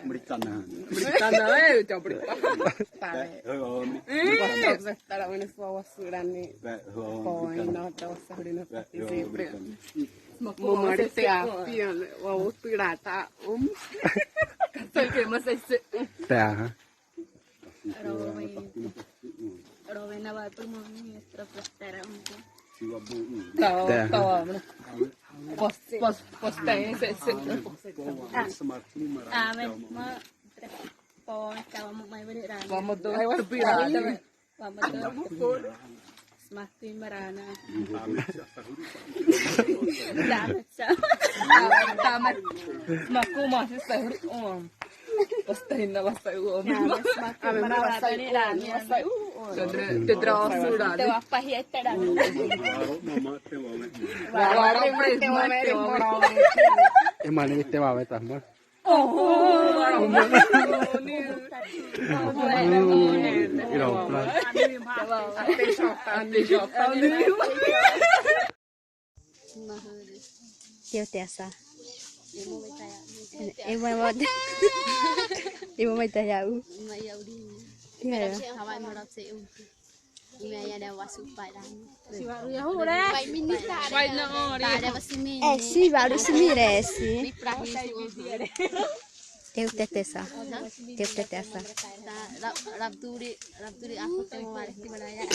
Beritanah. Beritanah coba beritanah. Tara mana suawa surani. Poin no tahu sahurina pasti sempre. Memari api wow pirata Kasal ke masa isi. Teh. Rowe na ba ito mo ni Estrapostera mo. Tawa mana. Pos tanya se. Amen mo po tawa mo may balik ran. Vamos do pirata. Vamos do. Semakin marana. Damat sa. Tamat. Maku masih sahur. Pastahin na basta uom. Semakin marana ni ran. Tedra sudah. Tawa pahiya tada. Warung mai Emang ini teh wae tah mah. Iropla. Tiêu tiasa. Ibu mau tanya u. Iya. Hawai merap seu. Imaya ada wasu padang. Si baru ya hore. Baik minita. Baik no. Ada basimi. Si baru simi resi. Teu tetesa. Teu tetesa. Rab turi aku temu balik di mana ya.